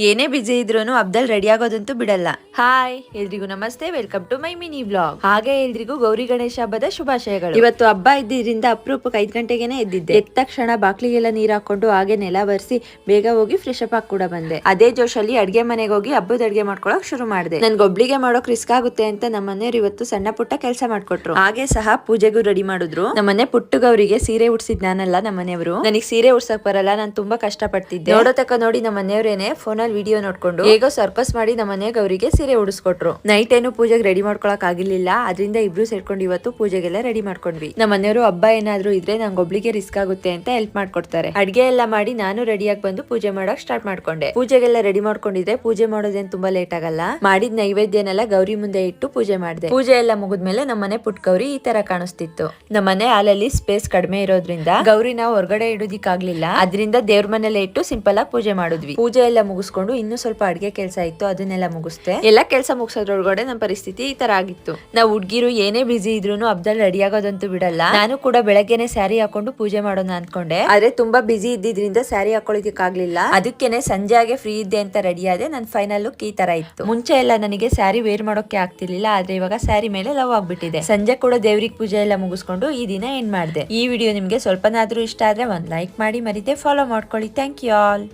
ಏನೇ ಬಿಜಿ ಇದ್ರೂನು ಅಬ್ದಲ್ ರೆಡಿ ಆಗೋದಂತೂ ಬಿಡಲ್ಲ. ಹಾಯ್ ಎಲ್ರಿಗೂ ನಮಸ್ತೆ, welcome to my mini blog. ಹಾಗೆ ಎಲ್ರಿಗೂ ಗೌರಿ ಗಣೇಶ ಹಬ್ಬದ ಶುಭಾಶಯಗಳು. ಇವತ್ತು ಹಬ್ಬ ಇದ್ದಿದ್ರಿಂದ ಅಪರೂಪಕ್ಕೆ 5 ಗಂಟೆಗೆನೆ ಎದ್ದಿದ್ದೆ. ಎದ್ದ ತಕ್ಷಣ ಬಾಕ್ಲಿಗೆಲ್ಲ ನೀರ್ ಹಾಕೊಂಡು ಹಾಗೆ ನೆಲ ಬರ್ಸಿ ಬೇಗ ಹೋಗಿ ಫ್ರೆಶ್ ಅಪ್ ಆಗಿ ಕೂಡ ಬಂದೆ. ಅದೇ ಜೋಶಲ್ಲಿ ಅಡ್ಗೆ ಮನೆಗೆ ಹೋಗಿ ಹಬ್ಬದ ಅಡ್ಗೆ ಮಾಡ್ಕೊಳಕ್ ಶುರು ಮಾಡಿದೆ. ನನ್ಗೊಬ್ಳಿಗೆ ಮಾಡೋಕ್ ರಿಸ್ಕ್ ಆಗುತ್ತೆ ಅಂತ ನಮ್ಮನೆಯವ್ರು ಇವತ್ತು ಸಣ್ಣ ಪುಟ್ಟ ಕೆಲಸ ಮಾಡ್ಕೊಟ್ರು. ಹಾಗೆ ಸಹ ಪೂಜೆಗೂ ರೆಡಿ ಮಾಡಿದ್ರು. ನಮ್ಮನೆ ಪುಟ್ಟು ಗೌರಿಗೆ ಸೀರೆ ಉಡ್ಸಿದ್ ನಾನಲ್ಲ, ನಮ್ಮನೆಯವರು. ನನಗೆ ಸೀರೆ ಉಡ್ಸಕ್ ಬರಲ್ಲ, ನಾನು ತುಂಬಾ ಕಷ್ಟ ಪಡ್ತಿದ್ದೆ. ನೋಡೋತಕ್ಕ ನೋಡಿ ನಮ್ಮನೆಯವ್ರೇನೆ ಫೋನಲ್ಲಿ ವಿಡಿಯೋ ನೋಡ್ಕೊಂಡು ಹೇಗೋ ಸರ್ಕಸ್ ಮಾಡಿ ನಮ್ಮನೆ ಗೌರಿಗೆ ಸೀರೆ ಉಡಿಸ್ಕೊಟ್ರು. ನೈಟ್ ಏನು ಪೂಜೆಗೆ ರೆಡಿ ಮಾಡ್ಕೊಳಕ್ ಆಗಿರ್ಲಿಲ್ಲ, ಅದರಿಂದ ಇಬ್ರು ಸೇರ್ಕೊಂಡು ಇವತ್ತು ಪೂಜೆಗೆಲ್ಲ ರೆಡಿ ಮಾಡ್ಕೊಂಡ್ವಿ. ನಮ್ಮನೆಯವರು ಹಬ್ಬ ಏನಾದ್ರು ಇದ್ರೆ ನಂಗೊಬ್ಳಿಗೆ ರಿಸ್ಕ್ ಆಗುತ್ತೆ ಅಂತ ಹೆಲ್ಪ್ ಮಾಡ್ಕೊಡ್ತಾರೆ. ಅಡ್ಗೆ ಎಲ್ಲ ಮಾಡಿ ನಾನು ರೆಡಿಯಾಗಿ ಬಂದು ಪೂಜೆ ಮಾಡಕ್ ಸ್ಟಾರ್ಟ್ ಮಾಡ್ಕೊಂಡೆ. ಪೂಜೆಗೆಲ್ಲ ರೆಡಿ ಮಾಡ್ಕೊಂಡಿದ್ರೆ ಪೂಜೆ ಮಾಡೋದೇನ್ ತುಂಬಾ ಲೇಟ್ ಆಗಲ್ಲ. ಮಾಡಿದ ನೈವೇದ್ಯನೆಲ್ಲ ಗೌರಿ ಮುಂದೆ ಇಟ್ಟು ಪೂಜೆ ಮಾಡಿದೆ. ಪೂಜೆ ಎಲ್ಲ ಮುಗಿದ್ಮೇಲೆ ನಮ್ಮನೆ ಪುಟ್ ಗೌರಿ ಈ ತರ ಕಾಣಿಸ್ತಿತ್ತು. ನಮ್ಮನೆ ಹಾಲಲ್ಲಿ ಸ್ಪೇಸ್ ಕಡಿಮೆ ಇರೋದ್ರಿಂದ ಗೌರಿ ನಾವು ಹೊರಗಡೆ ಇಡೋದಿಕ್ಕಾಗ್ಲಿಲ್ಲ, ಅದರಿಂದ ದೇವ್ರ ಮನೇಲೆ ಇಟ್ಟು ಸಿಂಪಲ್ ಆಗಿ ಪೂಜೆ ಮಾಡಿದ್ವಿ. ಪೂಜೆ ಎಲ್ಲ ಮುಗಿಸ್ಕೊಂಡು ಇನ್ನು ಸ್ವಲ್ಪ ಅಡ್ಗೆ ಕೆಲಸ ಇತ್ತು, ಅದನ್ನೆಲ್ಲ ಮುಗಿಸ್ತೆ. ಎಲ್ಲ ಕೆಲಸ ಮುಗಿಸೋದ್ರೊಳಗಡೆ ನಮ್ಮ ಪರಿಸ್ಥಿತಿ ಈ ತರ ಆಗಿತ್ತು. ನಾವು ಹುಡ್ಗಿರು ಏನೇ ಬಿಸಿ ಇದ್ರು ಹಬ್ಬದಲ್ಲಿ ರೆಡಿ ಆಗೋದಂತೂ ಬಿಡಲ್ಲ. ನಾನು ಕೂಡ ಬೆಳಗ್ಗೆನೆ ಸ್ಯಾರಿ ಹಾಕೊಂಡು ಪೂಜೆ ಮಾಡೋಣ ಅನ್ಕೊಂಡೆ, ಆದ್ರೆ ತುಂಬಾ ಬಿಸಿ ಇದ್ದಿದ್ರಿಂದ ಸ್ಯಾರಿ ಹಾಕೊಳ್ಳೋದಿಕ್ ಆಗ್ಲಿಲ್ಲ. ಅದಕ್ಕೇನೆ ಸಂಜೆ ಆಗಿ ಫ್ರೀ ಇದ್ದೆ ಅಂತ ರೆಡಿ ಆದೆ. ನನ್ ಫೈನಲ್ ಲುಕ್ ಈ ತರ ಇತ್ತು. ಮುಂಚೆ ಎಲ್ಲ ನನಗೆ ಸ್ಯಾರಿ ವೇರ್ ಮಾಡೋಕೆ ಆಗ್ತಿರ್ಲಿಲ್ಲ, ಆದ್ರೆ ಇವಾಗ ಸ್ಯಾರಿ ಮೇಲೆ ಲವ್ ಆಗ್ಬಿಟ್ಟಿದೆ. ಸಂಜೆ ಕೂಡ ದೇವ್ರಿಗೆ ಪೂಜೆ ಎಲ್ಲ ಮುಗಿಸ್ಕೊಂಡು ಈ ದಿನ ಏನ್ ಮಾಡಿದೆ. ಈ ವಿಡಿಯೋ ನಿಮ್ಗೆ ಸ್ವಲ್ಪನಾದ್ರೂ ಇಷ್ಟ ಆದ್ರೆ ಒಂದ್ ಲೈಕ್ ಮಾಡಿ, ಮರಿದೆ ಫಾಲೋ ಮಾಡ್ಕೊಳ್ಳಿ. Thank you all.